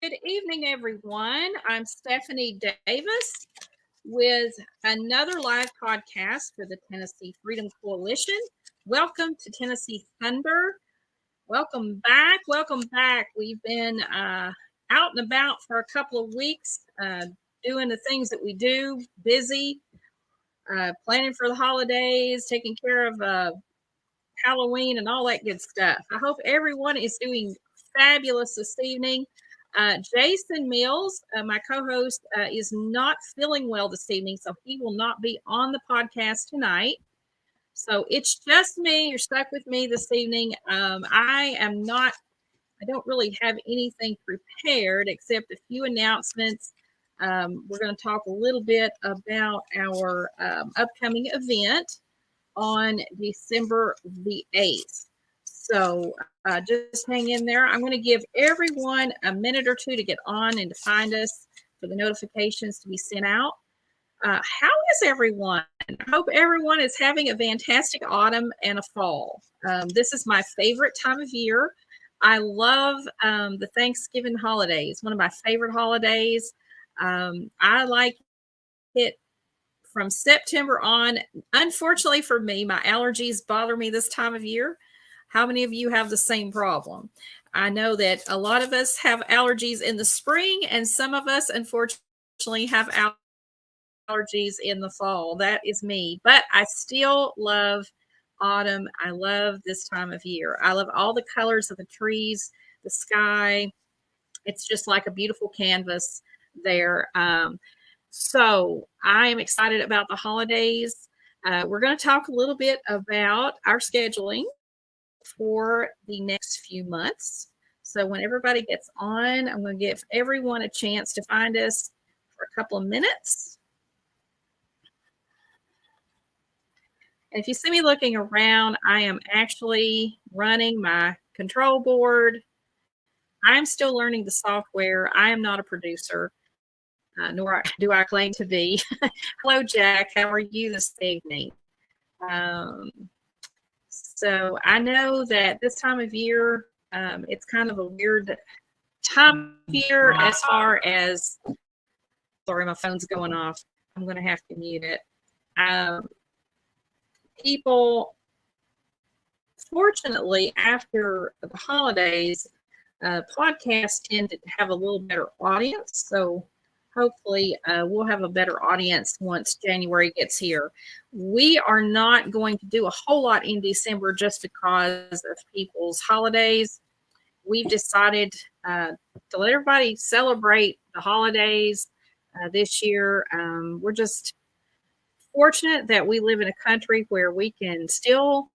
Good evening, everyone. I'm Stephany Davis with another live podcast for the Tennessee Freedom Coalition. Welcome to Tennessee Thunder. Welcome back. Welcome back. We've been out and about for a couple of weeks doing the things that we do, busy, planning for the holidays, taking care of Halloween and all that good stuff. I hope everyone is doing fabulous this evening. Jason Mills, my co-host, is not feeling well this evening, so he will not be on the podcast tonight. So it's just me. You're stuck with me this evening. I don't really have anything prepared except a few announcements. We're going to talk a little bit about our upcoming event on December the 8th. So just hang in there. I'm going to give everyone a minute or two to get on and to find us for the notifications to be sent out. How is everyone? I hope everyone is having a fantastic autumn and a fall. This is my favorite time of year. I love the Thanksgiving holidays, one of my favorite holidays. I like it from September on. Unfortunately for me, my allergies bother me this time of year. How many of you have the same problem? I know that a lot of us have allergies in the spring, and some of us, unfortunately, have allergies in the fall. That is me. But I still love autumn. I love this time of year. I love all the colors of the trees, the sky. It's just like a beautiful canvas there. So I am excited about the holidays. We're going to talk a little bit about our scheduling for the next few months. So when everybody gets on, I'm going to give everyone a chance to find us for a couple of minutes. And if you see me looking around, I am actually running my control board. I'm still learning the software. I am not a producer. Nor do I claim to be. Hello, Jack. How are you this evening? So I know that this time of year, it's kind of a weird time of year as far as, sorry, my phone's going off. I'm going to have to mute it. People, fortunately, after the holidays, podcasts tend to have a little better audience. So hopefully we'll have a better audience once January gets here. We are not going to do a whole lot in December just because of people's holidays. We've decided to let everybody celebrate the holidays this year. We're just fortunate that we live in a country where we can still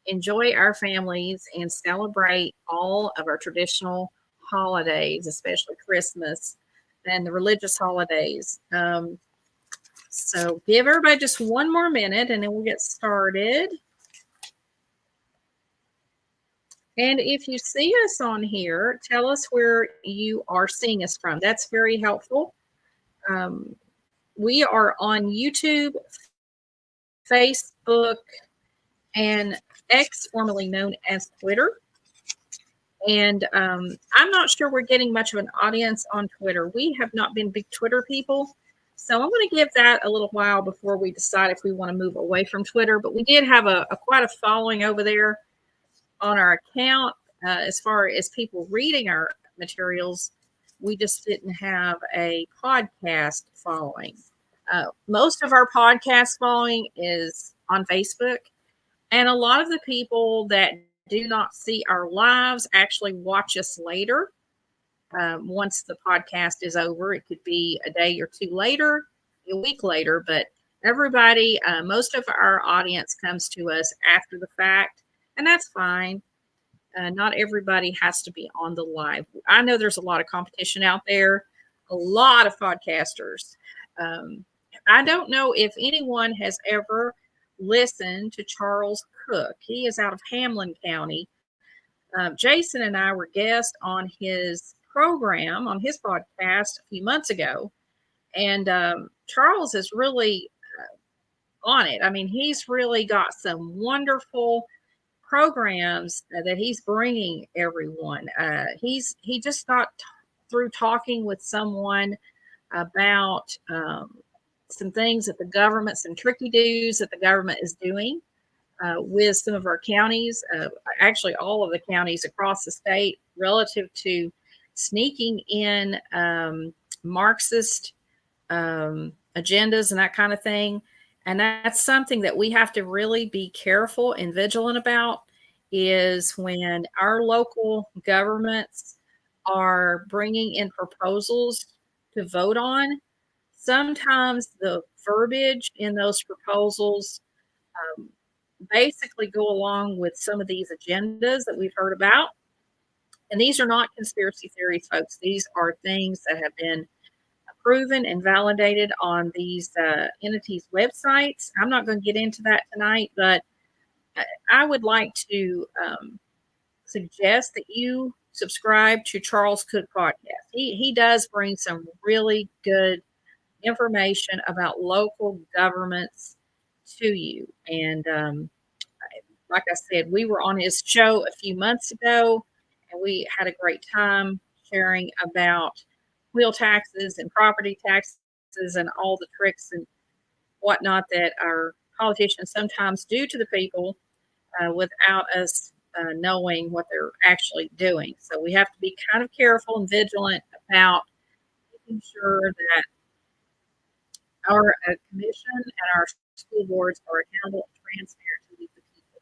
enjoy our families and celebrate all of our traditional holidays, especially Christmas and the religious holidays. So give everybody just one more minute and then we'll get started. And if you see us on here, tell us where you are seeing us from. That's very helpful. We are on YouTube, Facebook, and X, formerly known as Twitter. And I'm not sure we're getting much of an audience on Twitter. We have not been big Twitter people. So I'm going to give that a little while before we decide if we want to move away from Twitter. But we did have quite a following over there on our account. As far as people reading our materials, we just didn't have a podcast following. Most of our podcast following is on Facebook. And a lot of the people that do not see our lives actually watch us later. Once the podcast is over, it could be a day or two later, a week later, but everybody, most of our audience comes to us after the fact, and that's fine. Not everybody has to be on the live. I know there's a lot of competition out there, a lot of podcasters. I don't know if anyone has ever listened to Charles Cook. He is out of Hamlin County. Jason and I were guests on his program, on his podcast a few months ago. And Charles is really on it. I mean, he's really got some wonderful programs that he's bringing everyone. He just got through talking with someone about some things that the government, some tricky do's that the government is doing with some of our counties, actually all of the counties across the state, relative to sneaking in Marxist agendas and that kind of thing. And that's something that we have to really be careful and vigilant about, is when our local governments are bringing in proposals to vote on, sometimes the verbiage in those proposals um, basically go along with some of these agendas that we've heard about. And these are not conspiracy theories, folks. These are things that have been proven and validated on these entities' websites. I'm not going to get into that tonight, but I would like to suggest that you subscribe to Charles Cook podcast. He does bring some really good information about local governments to you. And like I said, we were on his show a few months ago, and we had a great time sharing about wheel taxes and property taxes and all the tricks and whatnot that our politicians sometimes do to the people without us knowing what they're actually doing. So we have to be kind of careful and vigilant about making sure that our commission and our school boards are accountable and transparent to the people.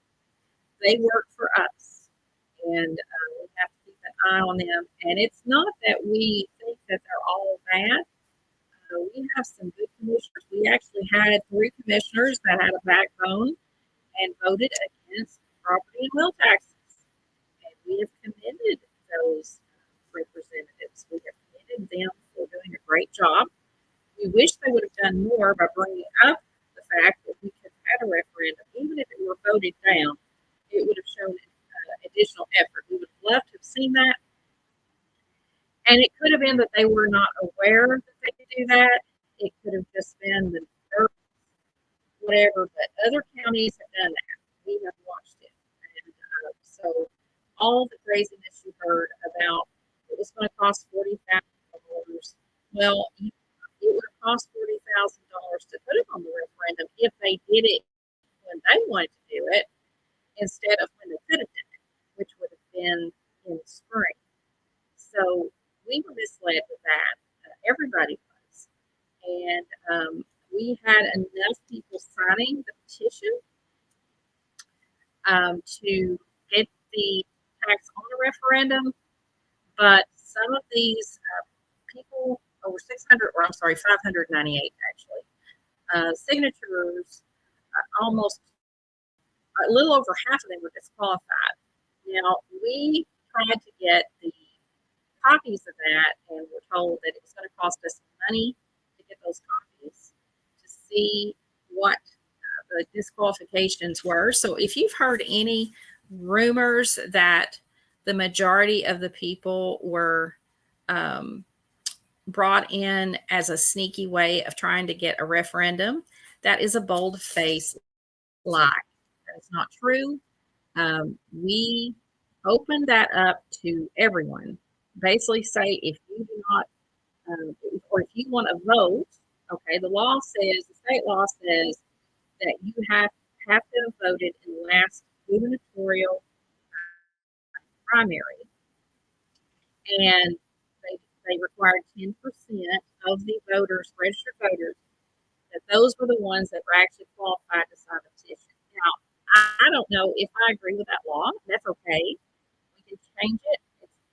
They work for us, and we have to keep an eye on them. And it's not that we think that they're all bad. We have some good commissioners. We actually had 3 commissioners that had a backbone and voted against property and will taxes. And we have commended those representatives. We have commended them for doing a great job. We wish they would have done more by bringing up the fact that we could have had a referendum. Even if it were voted down, it would have shown additional effort. We would have loved to have seen that. And it could have been that they were not aware that they could do that. It could have just been the whatever, but other counties have done that. We have watched it. And so all the craziness you heard about it was going to cost $40,000. Well, it would have cost $40,000 to put it on the referendum if they did it when they wanted to do it instead of when they could have done it, which would have been in the spring. So we were misled with that. Everybody was. And we had enough people signing the petition to get the tax on a referendum, but some of these people, over 600, or I'm sorry, 598 actually, signatures, almost a little over half of them were disqualified. Now, we tried to get the copies of that, and we're told that it was going to cost us money to get those copies to see what the disqualifications were. So if you've heard any rumors that the majority of the people were brought in as a sneaky way of trying to get a referendum, that is a bold-faced lie. That is not true. We opened that up to everyone. Basically say if you do not, or if you want to vote, okay, the law says, the state law says that you have to have voted in the last gubernatorial primary, and they required 10% of the voters, registered voters, that those were the ones that were actually qualified to sign the petition. Now, I don't know if I agree with that law. That's okay. We can change it.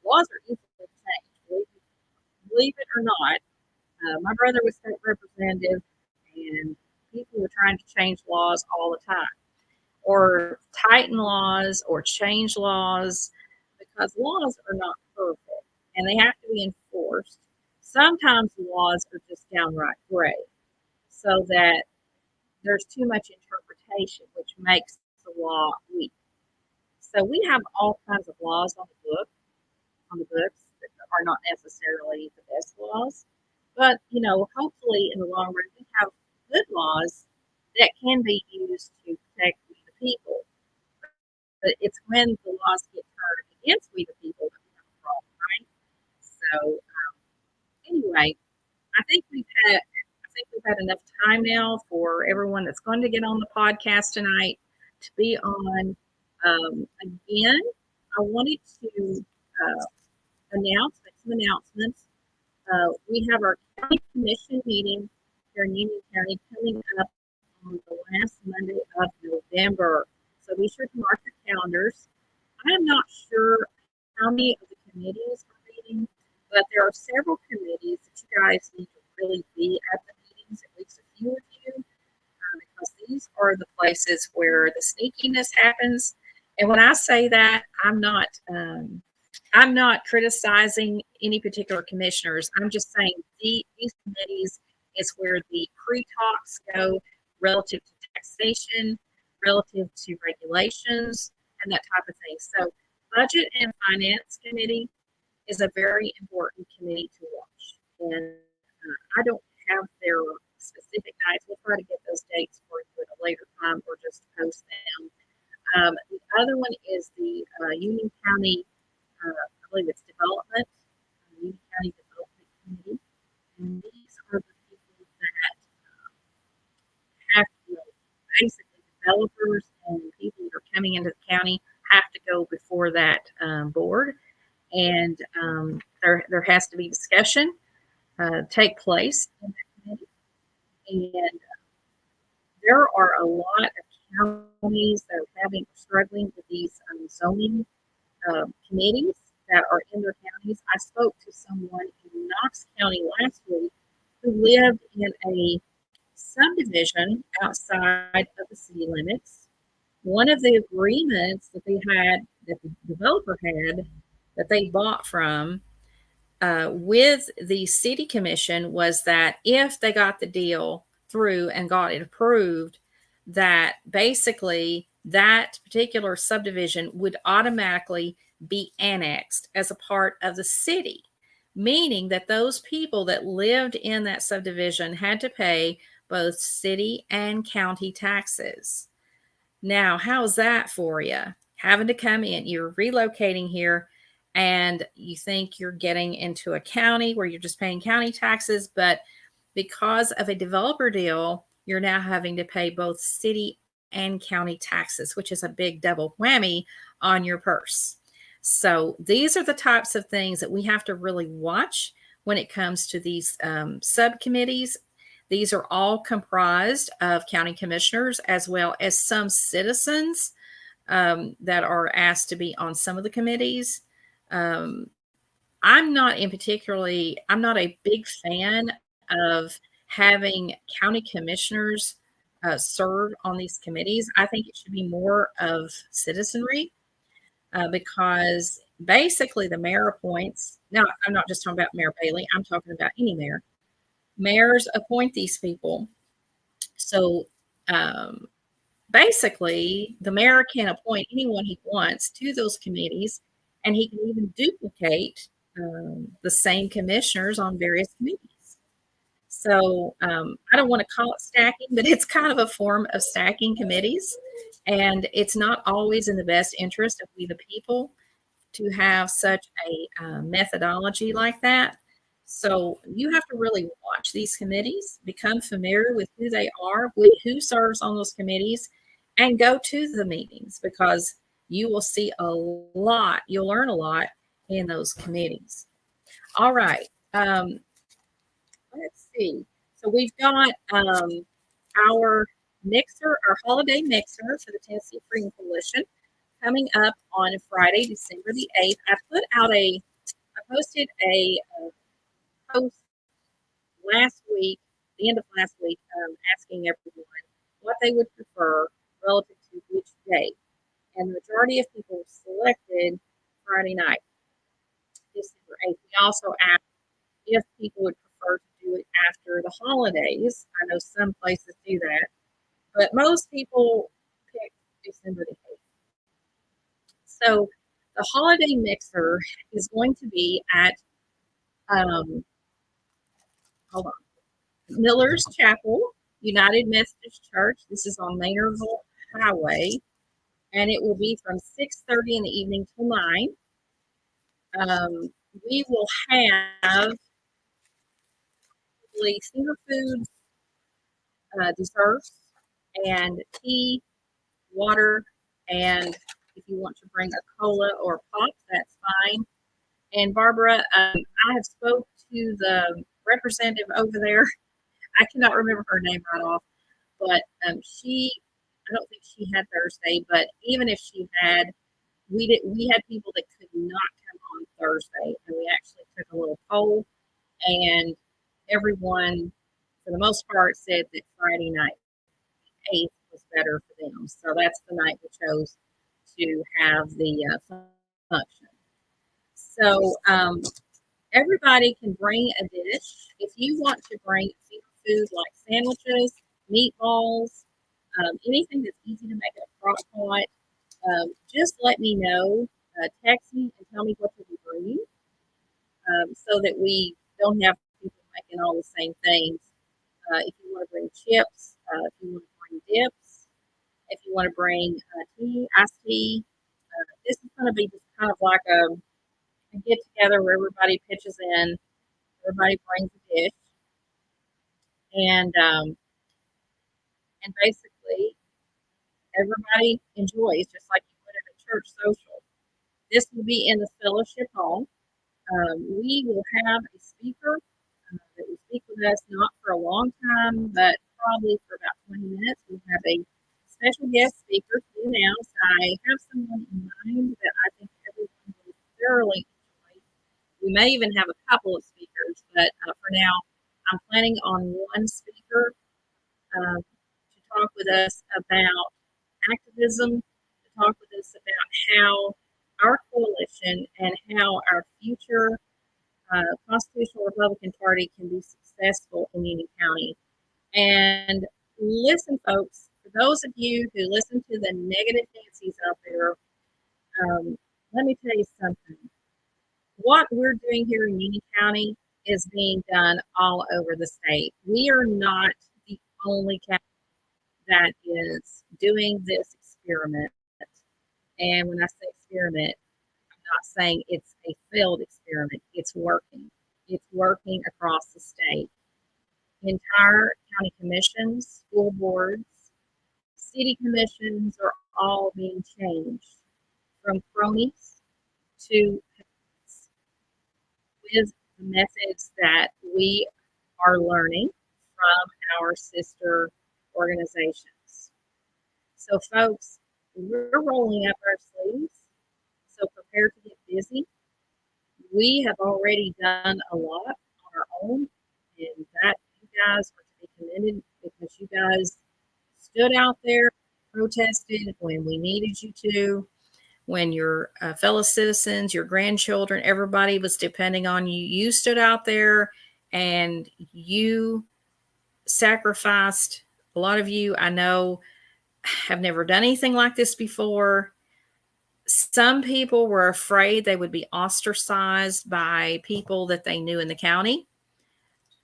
Laws are easily changed. Believe it or not, my brother was state representative, and people were trying to change laws all the time, or tighten laws, or change laws, because laws are not perfect, and they have to be enforced. Sometimes the laws are just downright gray, so that there's too much interpretation, which makes the law weak. So we have all kinds of laws on the books that are not necessarily the best laws. But, hopefully in the long run, we have good laws that can be used to protect we the people. But it's when the laws get turned against we the people that we have a problem, right? So anyway, I think we've had enough time now for everyone that's going to get on the podcast tonight to be on. Again, I wanted to make some announcements. We have our county commission meeting here in Union County coming up on the last Monday of November. So be sure to mark your calendars. I am not sure how many of the committees are meeting, but there are several committees that you guys need to really be at the meetings, at least a few of you, because these are the places where the sneakiness happens. And when I say that, I'm not criticizing any particular commissioners. I'm just saying these committees is where the pre-talks go relative to taxation, relative to regulations, and that type of thing. So Budget and Finance Committee is a very important committee to watch. And I don't have their specific nights. We'll try to get those dates for you at a later time or just post them. The other one is the Union County, I believe it's Development, Union County Development Committee. And these are the people that have, basically developers and people that are coming into the county have to go before that board. And there has to be discussion take place in that committee. And there are a lot of counties that are struggling with these zoning committees that are in their counties. I spoke to someone in Knox County last week who lived in a subdivision outside of the city limits. One of the agreements that that the developer had, that they bought from with the city commission, was that if they got the deal through and got it approved, that basically that particular subdivision would automatically be annexed as a part of the city, meaning that those people that lived in that subdivision had to pay both city and county taxes. Now, how's that for you? Having to come in, you're relocating here, and you think you're getting into a county where you're just paying county taxes, but because of a developer deal, you're now having to pay both city and county taxes, which is a big double whammy on your purse. So these are the types of things that we have to really watch when it comes to these subcommittees. These are all comprised of county commissioners as well as some citizens that are asked to be on some of the committees. I'm not a big fan of having county commissioners serve on these committees. I think it should be more of citizenry because basically the mayor appoints. Now, I'm not just talking about Mayor Bailey. I'm talking about any mayor. Mayors appoint these people. So basically, the mayor can appoint anyone he wants to those committees, and he can even duplicate the same commissioners on various committees. So I don't want to call it stacking, but it's kind of a form of stacking committees. And it's not always in the best interest of we the people to have such a methodology like that. So you have to really watch these committees, become familiar with who they are, with who serves on those committees, and go to the meetings because you will see a lot. You'll learn a lot in those committees. All right. Let's see. So we've got our mixer, our holiday mixer for the Tennessee Freedom Coalition coming up on Friday, December the 8th. I posted a post last week, the end of last week, asking everyone what they would prefer relative to which day. And the majority of people selected Friday night, December 8th. We also asked if people would prefer to do it after the holidays. I know some places do that, but most people pick December the 8th. So the holiday mixer is going to be at hold on, Miller's Chapel, United Methodist Church. This is on Maynardville Highway, and it will be from 6:30 in the evening till 9. We will have basically finger foods, desserts, and tea, water, and if you want to bring a cola or pop, that's fine. And Barbara, I have spoke to the representative over there. I cannot remember her name right off, but I don't think she had Thursday, but even if she had, we had people that could not come on Thursday, and we actually took a little poll, and everyone, for the most part, said that Friday night, 8th, was better for them. So that's the night we chose to have the function. So everybody can bring a dish. If you want to bring food like sandwiches, meatballs, anything that's easy to make in a crock pot, just let me know. Text me and tell me what you'll be bringing, so that we don't have people making all the same things. If you want to bring chips, if you want to bring dips, if you want to bring tea, iced tea, this is going to be just kind of like a get together where everybody pitches in, everybody brings a dish, and basically everybody enjoys just like you would at a church social. This will be in the fellowship hall. We will have a speaker that will speak with us not for a long time, but probably for about 20 minutes. We'll have a special guest speaker to be announced. I have someone in mind that I think everyone will thoroughly enjoy. We may even have a couple of speakers, but for now, I'm planning on one speaker to talk with us about activism, to talk with us about how our coalition and how our future constitutional Republican Party can be successful in Union County. And listen, folks, for those of you who listen to the negative Nancy's out there, let me tell you something. What we're doing here in Union County is being done all over the state. We are not the only county that is doing this experiment. And when I say experiment, I'm not saying it's a failed experiment. It's working. It's working across the state. Entire county commissions, school boards, city commissions are all being changed from cronies to with the methods that we are learning from our sister organizations. So, folks, we're rolling up our sleeves. So, prepare to get busy. We have already done a lot on our own, and that you guys are to be commended because you guys stood out there, protested when we needed you to, when your fellow citizens, your grandchildren, everybody was depending on you. You stood out there and you sacrificed. A lot of you, I know, have never done anything like this before. Some people were afraid they would be ostracized by people that they knew in the county.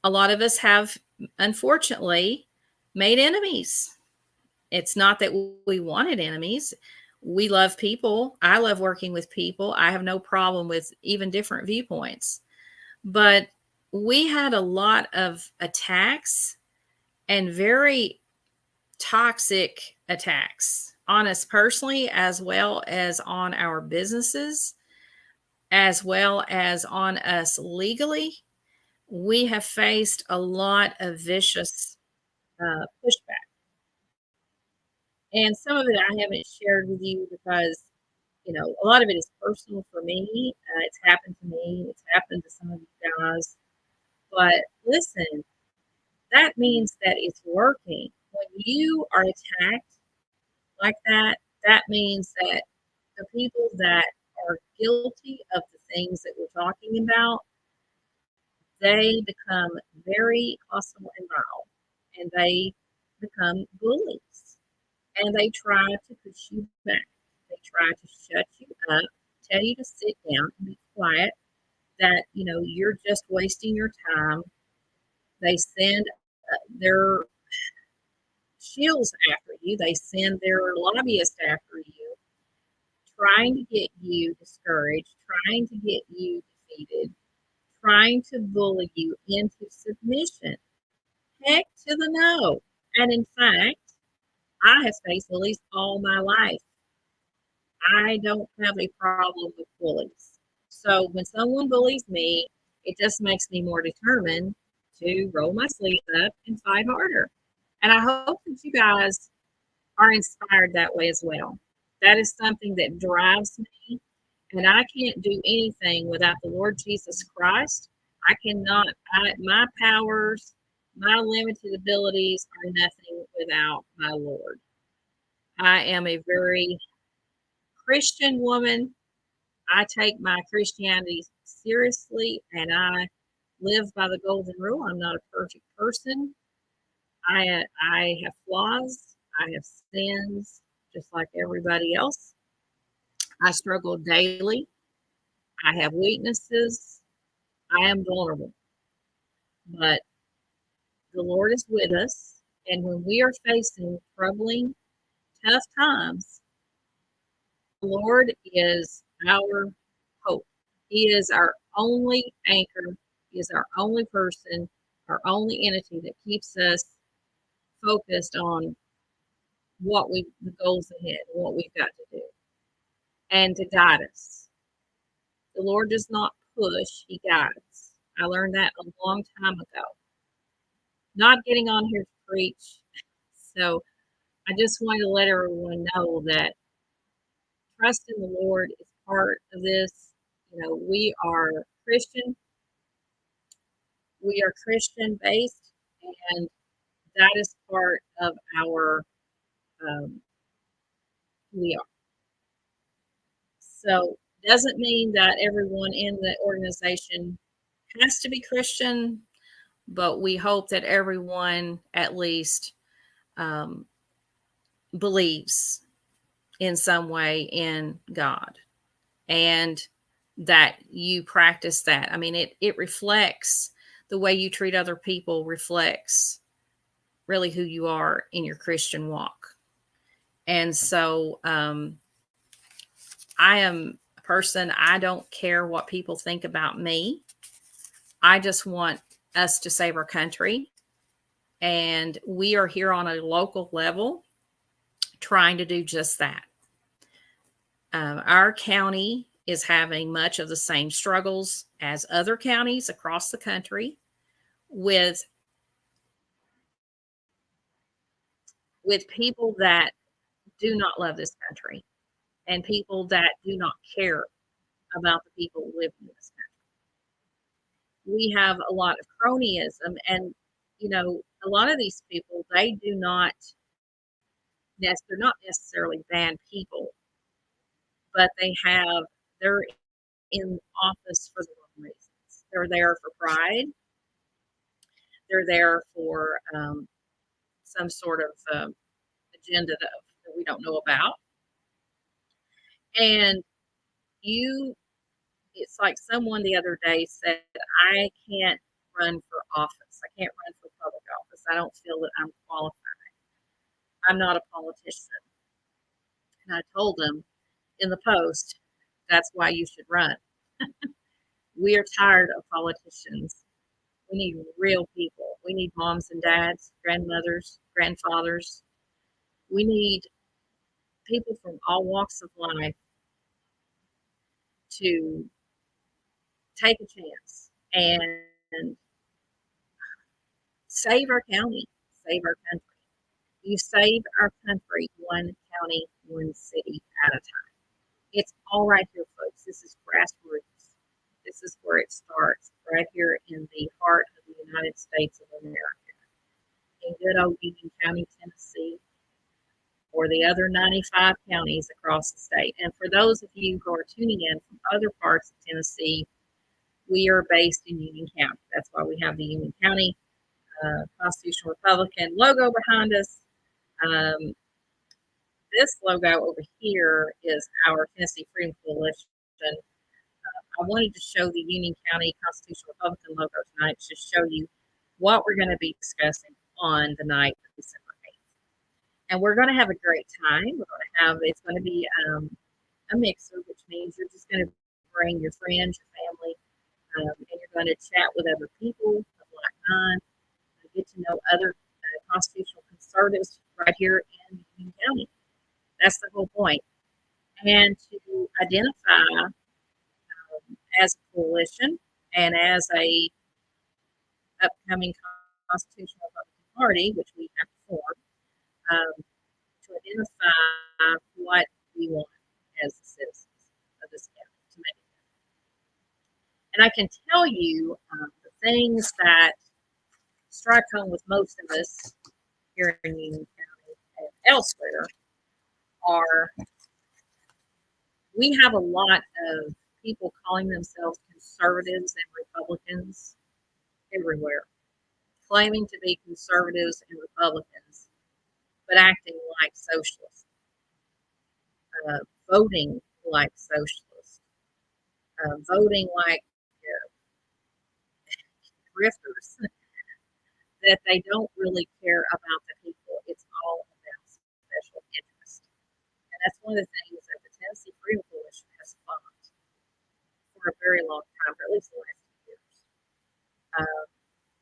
A lot of us have, unfortunately, made enemies. It's not that we wanted enemies. We love people. I love working with people. I have no problem with even different viewpoints. But we had a lot of attacks and very toxic attacks on us personally, as well as on our businesses, as well as on us legally. We have faced a lot of vicious pushback. And some of it I haven't shared with you because, a lot of it is personal for me. It's happened to me, it's happened to some of you guys. But listen, that means that it's working. When you are attacked like that, that means that the people that are guilty of the things that we're talking about, they become very hostile and vile, and they become bullies, and they try to push you back. They try to shut you up, tell you to sit down and be quiet, that, you're just wasting your time. They send their shields after you. They send their lobbyists after you, trying to get you discouraged, trying to get you defeated, trying to bully you into submission. Heck to the no. And in fact, I have faced bullies all my life. I don't have a problem with bullies. So when someone bullies me, it just makes me more determined to roll my sleeves up and fight harder. And I hope that you guys are inspired that way as well. That is something that drives me, and I can't do anything without the Lord Jesus Christ. I cannot, my powers, my limited abilities are nothing without my Lord. I am a very Christian woman. I take my Christianity seriously and I live by the golden rule. I'm not a perfect person. I have flaws. I have sins just like everybody else. I struggle daily. I have weaknesses. I am vulnerable. But the Lord is with us. And when we are facing troubling, tough times, the Lord is our hope. He is our only anchor. He is our only person, our only entity that keeps us focused on the goals ahead, what we've got to do, and to guide us. The Lord does not push, He guides. I learned that a long time ago. Not getting on here to preach. So I just wanted to let everyone know that trust in the Lord is part of this. We are Christian. We are Christian based, and that is part of our who we are. So doesn't mean that everyone in the organization has to be Christian, but we hope that everyone at least um, believes in some way in God and that you practice that. I mean, it reflects the way you treat other people, reflects really who you are in your Christian walk. And so I am a person, I don't care what people think about me. I just want us to save our country. And we are here on a local level trying to do just that. Our county is having much of the same struggles as other counties across the country with people that do not love this country and people that do not care about the people who live in this country. We have a lot of cronyism, and a lot of these people, they're not necessarily bad people, but they're in office for the wrong reasons. They're there for pride. They're there for some sort of agenda that we don't know about. And it's like someone the other day said, I can't run for office. I can't run for public office. I don't feel that I'm qualified. I'm not a politician. And I told them in the post, that's why you should run. We are tired of politicians. We need real people. We need moms and dads, grandmothers, grandfathers. We need people from all walks of life to take a chance and save our county, save our country. You save our country one county, one city at a time. It's all right here, folks. This is grassroots. This is where it starts, right here in the heart of the United States of America, in good old Union County, Tennessee, or the other 95 counties across the state. And for those of you who are tuning in from other parts of Tennessee, we are based in Union County. That's why we have the Union County Constitutional Republican logo behind us. This logo over here is our Tennessee Freedom Coalition. I wanted to show the Union County Constitutional Republican logo tonight to show you what we're going to be discussing on the night of December 8th. And we're going to have a great time. It's going to be a mixer, which means you're just going to bring your friends, your family, and you're going to chat with other people of like mind, get to know other constitutional conservatives right here in Union County. That's the whole point. And to identify as a coalition and as a upcoming constitutional Republican party, which we have formed, to identify what we want as the citizens of this county to make it. And I can tell you the things that strike home with most of us here in Union County and elsewhere are we have a lot of people calling themselves conservatives and Republicans everywhere, claiming to be conservatives and Republicans, but acting like socialists, voting like socialists, voting like grifters, that they don't really care about the people. It's all about special interest. And that's one of the things that the Tennessee Freedom Coalition has fought for a very long time, for at least the last 2 years.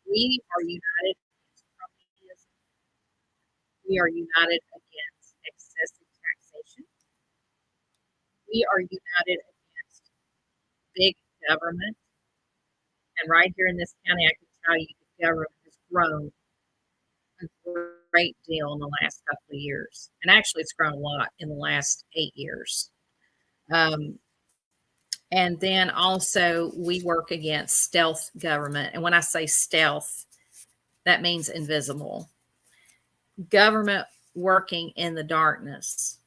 We are united against cronyism. We are united against excessive taxation. We are united against big government. And right here in this county, I can tell you the government has grown a great deal in the last couple of years. And actually, it's grown a lot in the last 8 years. And then also, we work against stealth government. And when I say stealth, that means invisible. Government working in the darkness,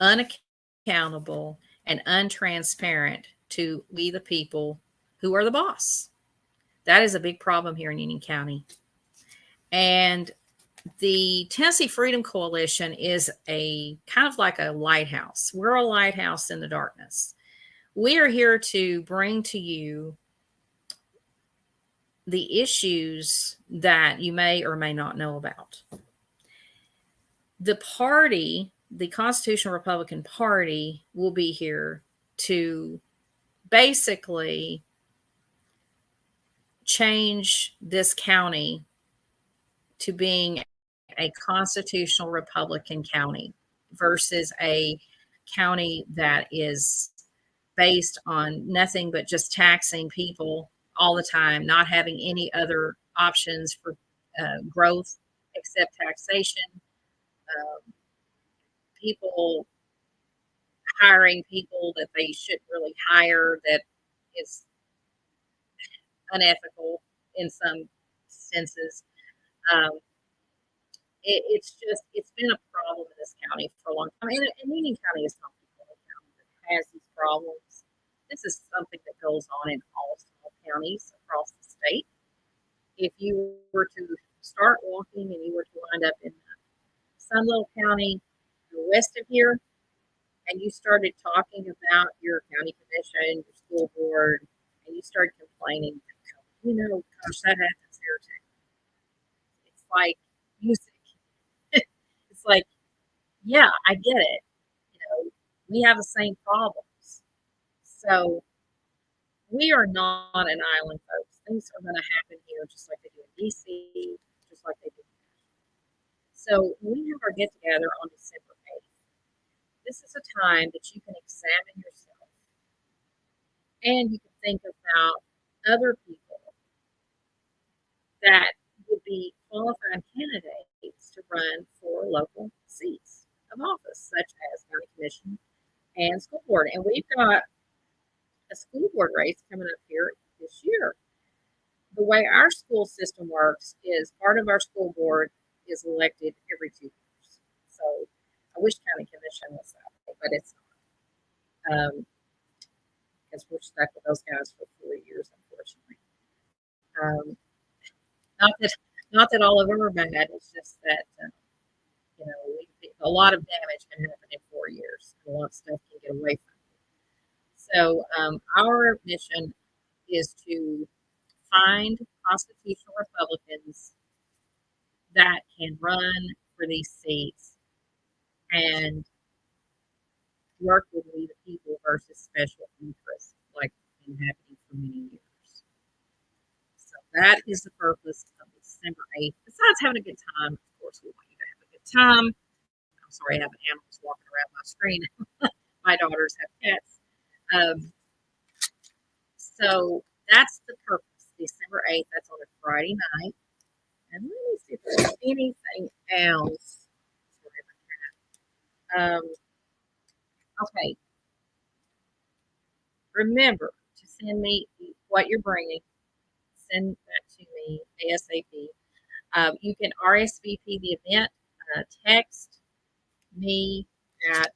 unaccountable and untransparent to we the people who are the boss. That is a big problem here in Union County. And the Tennessee Freedom Coalition is a kind of like a lighthouse. We're a lighthouse in the darkness. We are here to bring to you the issues that you may or may not know about. The party, the Constitutional Republican Party, will be here to basically change this county to being a constitutional Republican county versus a county that is based on nothing but just taxing people all the time, not having any other options for growth except taxation. People hiring people that they shouldn't really hire, that is unethical in some senses. Um, it's been a problem in this county for a long time. And Union County is not the only county that has these problems. This is something that goes on in all small counties across the state. If you were to start walking and you were to wind up in some little county west of here, and you started talking about your county commission, your school board, and you started complaining, gosh, that happens here too. It's like music. It's like, yeah, I get it. We have the same problems. So we are not an island, folks. Things are going to happen here just like they do in DC, just like they do. So when we have our get together on December 8th, this is a time that you can examine yourself and you can think about other people that would be qualified candidates to run for local seats of office, such as county commission and school board. And we've got a school board race coming up here this year. The way our school system works is part of our school board is elected every 2 years. So I wish county commission was that way, but it's not. Because we're stuck with those guys for 4 years, unfortunately. Um, not that all of them are bad. It's just that a lot of damage can happen in 4 years. And a lot of stuff can get away from you. So our mission is to find constitutional Republicans that can run for these seats and work with we the people versus special interests like been happening for many years. that is the purpose of December 8th. Besides having a good time, of course, we want you to have a good time. I'm sorry, I have animals walking around my screen. My daughters have cats. Um, so that's the purpose. December 8th, that's on a Friday night. And let me see if there's anything else. Sorry about that. Okay, remember to send me what you're bringing. Send that to me ASAP. You can RSVP the event. Text me at,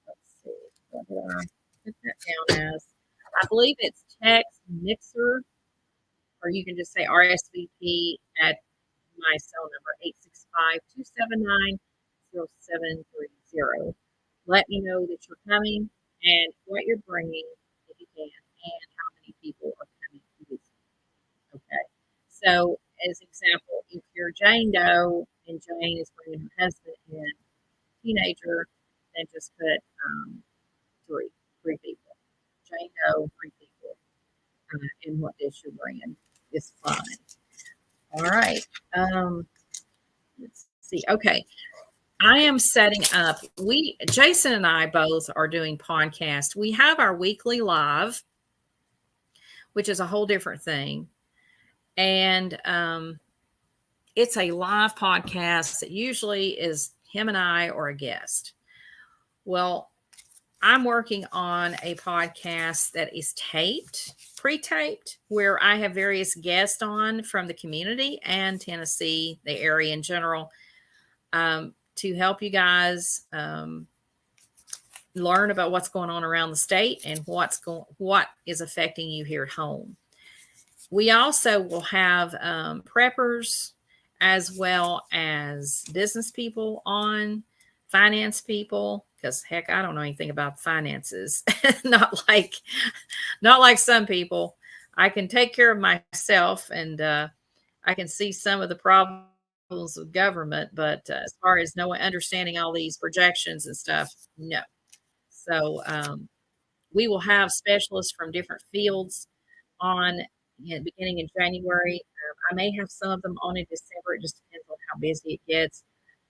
let's see, what did I put that down as? I believe it's text Mixer, or you can just say RSVP at my cell number, 865-279-0730. Let me know that you're coming and what you're bringing, if you can, and how many people are coming to visit. Okay. So, as example, if you're Jane Doe and Jane is bringing her husband and teenager, then just put three people. Jane Doe, three people, and what dish you're bringing is fine. All right. Let's see. Okay. I am setting up. Jason and I both are doing podcasts. We have our weekly live, which is a whole different thing. And it's a live podcast that usually is him and I or a guest. Well, I'm working on a podcast that is taped, pre-taped, where I have various guests on from the community and Tennessee, the area in general, to help you guys learn about what's going on around the state and what is affecting you here at home. We also will have preppers as well as business people on, finance people, because heck, I don't know anything about finances. not like some people. I can take care of myself, and I can see some of the problems with government, but as far as understanding all these projections and stuff, no. So we will have specialists from different fields on beginning in January. I may have some of them on in December. It just depends on how busy it gets.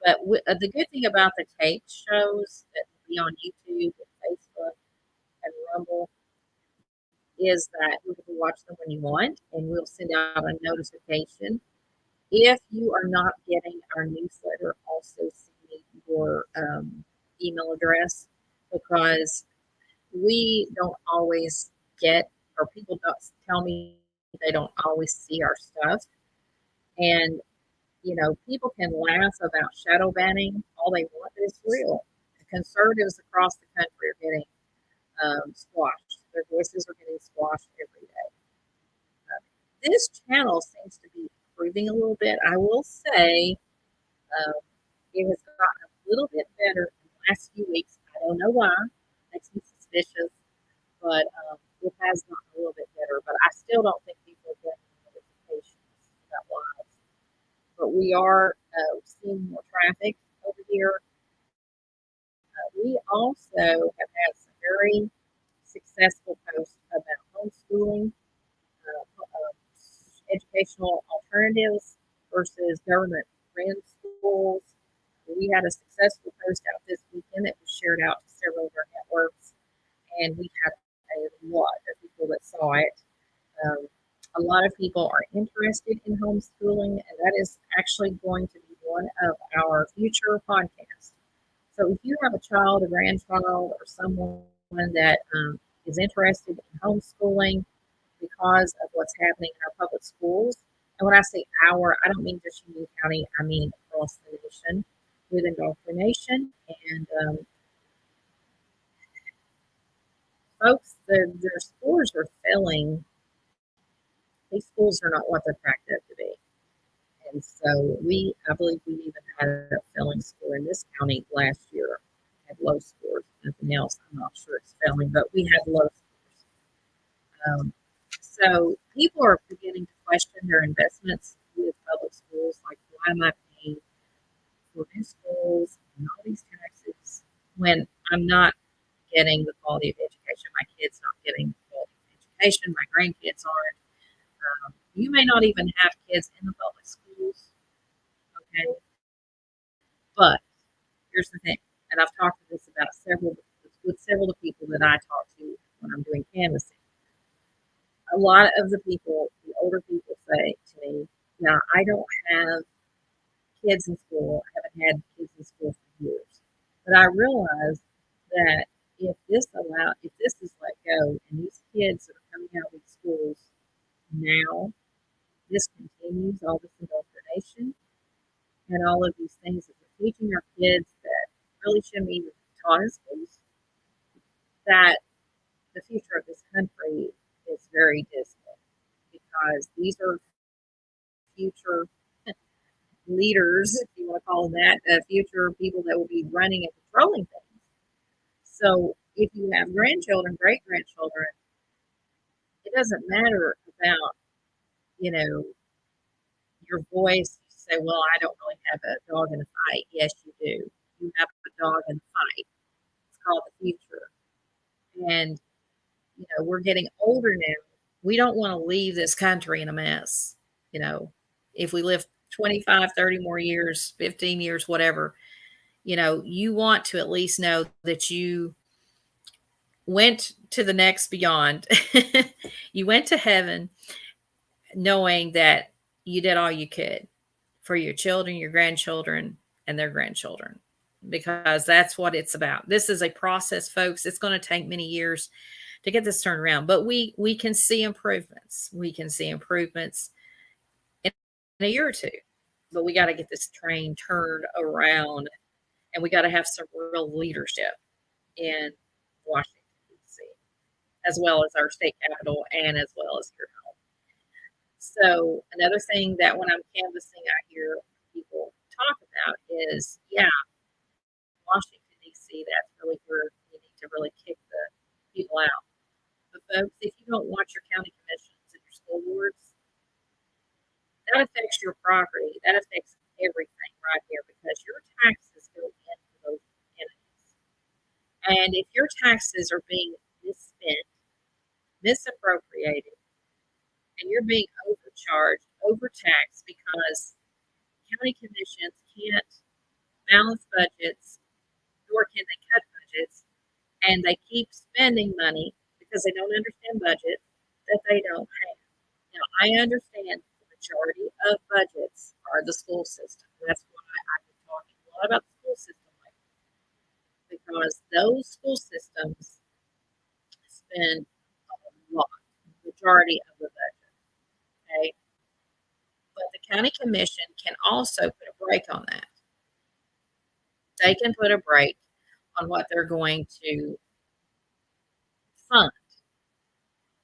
But the good thing about the tape shows that will be on YouTube and Facebook and Rumble is that you can watch them when you want, and we'll send out a notification. If you are not getting our newsletter, also send me your email address, because we don't always get, or people don't tell me they don't always see our stuff. And, people can laugh about shadow banning all they want, but it's real. The conservatives across the country are getting squashed. Their voices are getting squashed every day. This channel seems to be improving a little bit. I will say it has gotten a little bit better in the last few weeks. I don't know why. Makes me suspicious, but it has gotten a little bit better. But I still don't think people are getting notifications about lives. But we are seeing more traffic over here. We also have had some very successful posts about homeschooling, educational alternatives versus government-run schools. We had a successful post out this weekend that was shared out to several of our networks, and we had a lot of people that saw it. A lot of people are interested in homeschooling, and that is actually going to be one of our future podcasts. So if you have a child, a grandchild, or someone that is interested in homeschooling because of what's happening in our public schools, and when I say our, I don't mean just Union County, I mean across the nation with indoctrination. And folks, their scores are failing. These schools are not what they're cracked up to be. And so I believe we even had a failing score in this county last year. Had low scores. Nothing else. I'm not sure it's failing, but we had low scores. So people are beginning to question their investments with public schools. Like, why am I paying for new schools and all these taxes when I'm not getting the quality of education? My kids not getting the quality of education. My grandkids aren't. You may not even have kids in the public schools, okay? But here's the thing, and I've talked to this about several with several of the people that I talk to when I'm doing canvassing. A lot of the people, the older people say to me, "Yeah, I don't have kids in school. I haven't had kids in school for years." But I realize that if this is let go and these kids that are coming out of these schools now, this continues, all this indoctrination and all of these things that we're teaching our kids that really shouldn't be taught in schools, that the future of this country is very dismal because these are future leaders, if you want to call them that, future people that will be running and controlling things. So if you have grandchildren, great grandchildren, it doesn't matter about, you know, your voice. You say, well, I don't really have a dog in the fight. Yes, you do. You have a dog in the fight. It's called the future. And, we're getting older now. We don't want to leave this country in a mess. You know, if we live 25, 30 more years, 15 years, whatever, you want to at least know that you went to the next beyond. You went to heaven knowing that you did all you could for your children, your grandchildren, and their grandchildren, because that's what it's about. This is a process, folks. It's going to take many years to get this turned around, but we can see improvements. We can see improvements in a year or two, but we got to get this train turned around, and we got to have some real leadership in Washington, D.C., as well as our state capital and as well as your home. So another thing that when I'm canvassing, I hear people talk about is, yeah, Washington, D.C., that's really where you need to really kick the people out. But folks, if you don't watch your county commissions and your school boards, that affects your property. That affects everything right here because your taxes go into those entities. And if your taxes are being misspent, misappropriated, and you're being overcharged, overtaxed because county commissions can't balance budgets, nor can they cut budgets, and they keep spending money because they don't understand budget that they don't have. Now, I understand the majority of budgets are the school system. That's why I've been talking a lot about the school system lately, because those school systems spend a lot, the majority of the budget. Okay, but the county commission can also put a brake on that. They can put a brake on what they're going to fund.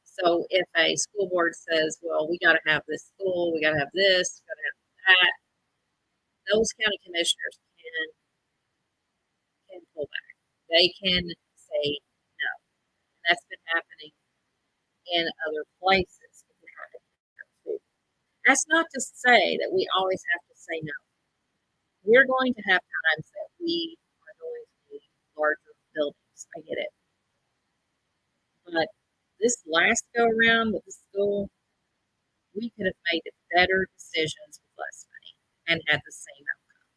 So if a school board says, well, we got to have this school, we got to have this, we got to have that, those county commissioners can pull back. They can say no. And that's been happening in other places. That's not to say that we always have to say no. We're going to have times that we are going to need larger buildings. I get it. But this last go around with the school, we could have made better decisions with less money and had the same outcome.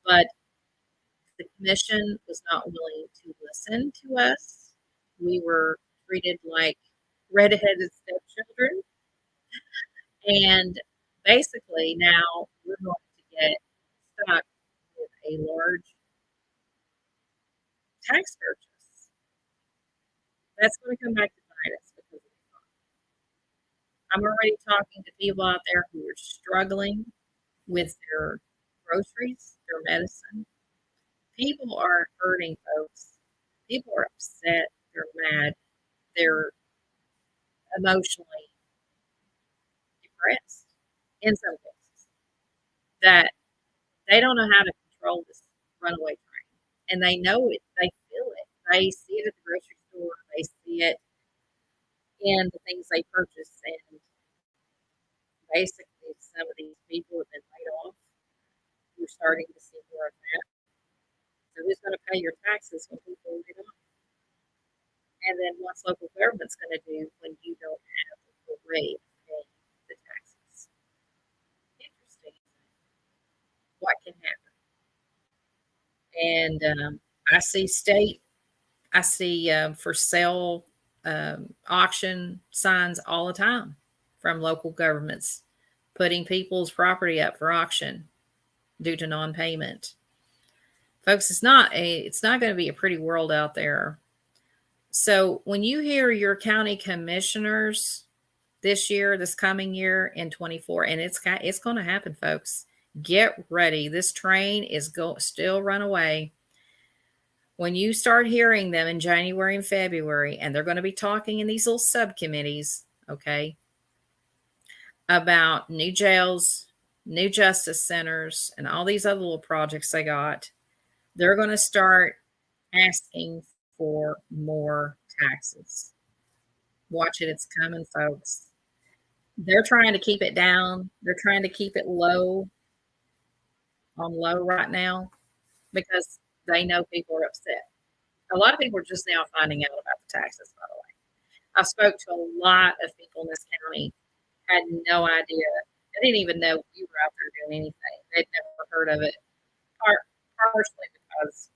But the commission was not willing to listen to us. We were treated like redheaded stepchildren. And basically, now we're going to get stuck with a large tax purchase. That's going to come back to bite us because of the cost. I'm already talking to people out there who are struggling with their groceries, their medicine. People are hurting, folks. People are upset. They're mad. They're emotionally depressed in some cases. That they don't know how to control this runaway train. And they know it. They feel it. They see it at the grocery store. They see it in the things they purchase. And basically, some of these people have been laid off. We're starting to see more of that. So who's going to pay your taxes when people are laid off? And then what's local government's going to do when you don't have the full rate? Okay. what can happen. And I see state, I see for sale auction signs all the time from local governments putting people's property up for auction due to non-payment. Folks, it's not going to be a pretty world out there. So when you hear your county commissioners this year, this coming year in 24, and it's going to happen, folks. Get ready. This train is still run away. When you start hearing them in January and February, and they're going to be talking in these little subcommittees, okay, about new jails, new justice centers, and all these other little projects they got, they're going to start asking for more taxes. Watch it. It's coming, folks. They're trying to keep it down. They're trying to keep it on low right now because they know people are upset. A lot of people are just now finding out about the taxes, by the way. I spoke to a lot of people in this county, had no idea. They didn't even know we were out there doing anything. They'd never heard of it, partially because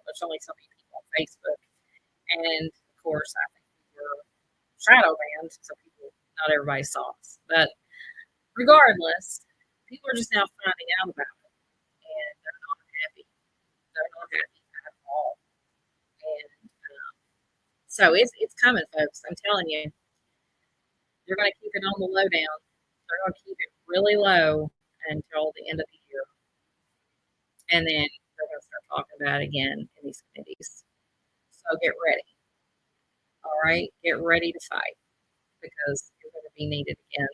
there's only so many people on Facebook. And of course, I think we were shadow banned, so not everybody saw us. But regardless, people are just now finding out about it, and they're not happy. They're not happy at all. And so it's coming, folks. I'm telling you, they're going to keep it on the low down. They're going to keep it really low until the end of the year, and then they're going to start talking about it again in these committees. So get ready. All right, get ready to fight because you're going to be needed again.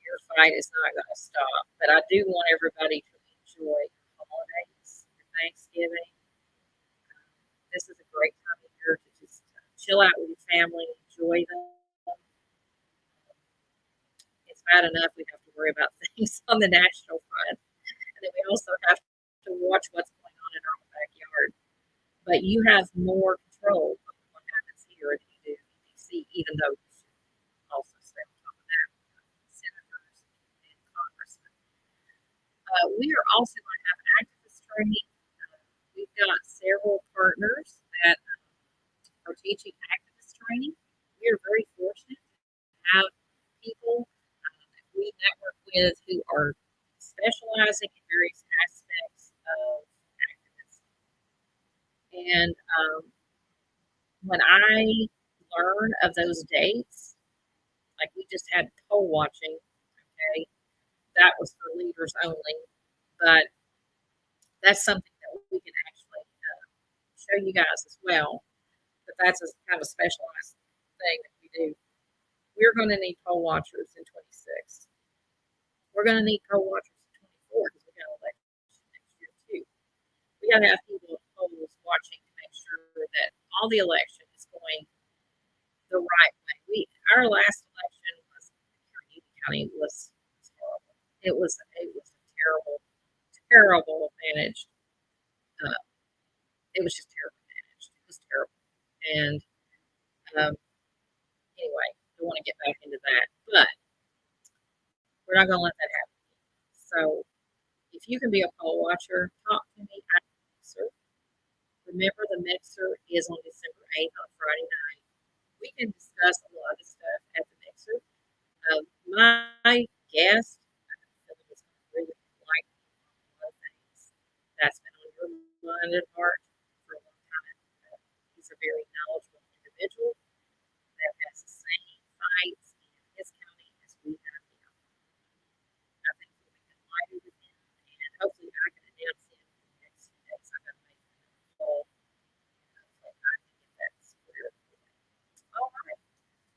Your fight is not going to stop. But I do want everybody to enjoy the holidays, Thanksgiving. This is a great time of year to just chill out with your family, enjoy them. It's bad enough we have to worry about things on the national front, and then we also have to watch what's going on in our own backyard. But you have more control of what happens here than you do in D.C., even though you should also stay on top of that with senators and congressmen. We are also going to have activist training. We've got several partners that are teaching activist training. We are very fortunate to have people that we network with who are specializing in various aspects of activism. And when I learn of those dates, like we just had poll watching, okay, that was for leaders only, but that's something that we can actually show you guys as well. But that's a kind of a specialized thing that we do. We're going to need poll watchers in 26. We're going to need poll watchers in 24 because we got elections next year too. We got to have people at polls watching to make sure that all the election is going the right way. Our last election was here in Union County was horrible. It was a terrible managed. It was just terribly managed. It was terrible. And anyway, I want to get back into that, but we're not going to let that happen. So if you can be a poll watcher, talk to me at the Mixer. Remember, the Mixer is on December 8th on Friday night. We can discuss a lot of stuff at the Mixer. My guest, I feel like is going to really like a lot of things that's been on your mind and heart for a long time. He's a very knowledgeable individual that has the same fights in his county as we have here. I think we'll be delighted with him, and hopefully I can announce him in the next few days. I'm going to make a call, and hopefully I can get that squared away. All right.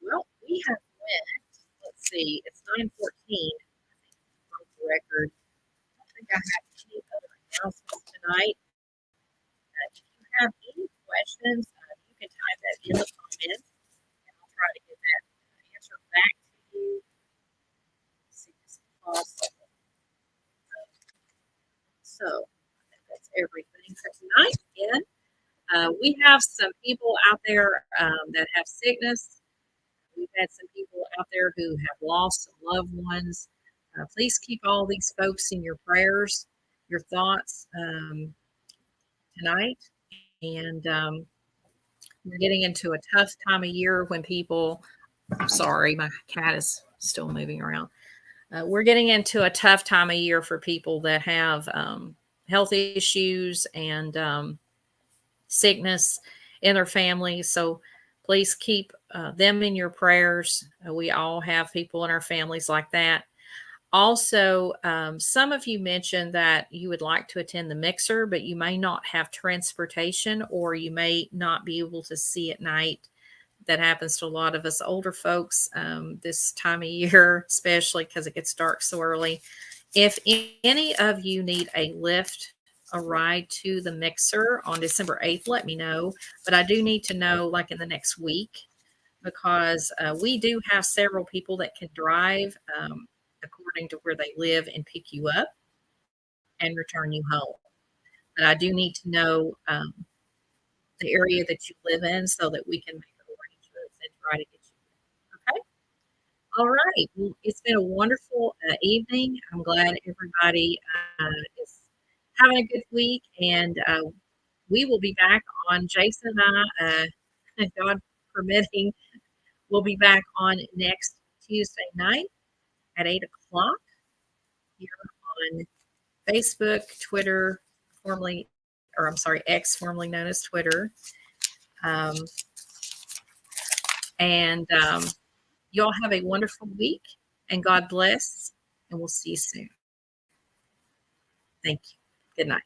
Well, we have went. Let's see. It's 9:14. I think we broke the record. I don't think I have any other announcements tonight. If you have any questions, you can type that in the comments, and I'll try to get that answer back to you as soon as possible. So I think that's everything for tonight. Again, we have some people out there that have sickness. We've had some people out there who have lost some loved ones. Please keep all these folks in your prayers, your thoughts tonight. And we're getting into a tough time of year when people, I'm sorry, my cat is still moving around. We're getting into a tough time of year for people that have health issues and sickness in their family. So please keep them in your prayers. We all have people in our families like that. Also, some of you mentioned that you would like to attend the mixer, but you may not have transportation or you may not be able to see at night. That happens to a lot of us older folks this time of year, especially because it gets dark so early. If any of you need a lift, a ride to the mixer on December 8th, let me know. But I do need to know like in the next week because we do have several people that can drive according to where they live and pick you up and return you home. But I do need to know the area that you live in so that we can make arrangements and try to get you. Okay. All right. Well, it's been a wonderful evening. I'm glad everybody is having a good week, and we will be back on Jason and I, God permitting, we'll be back on next Tuesday night at 8 o'clock here on Facebook, Twitter, formerly, or I'm sorry, X, formerly known as Twitter. Um, and y'all have a wonderful week, and God bless, and we'll see you soon. Thank you. Good night.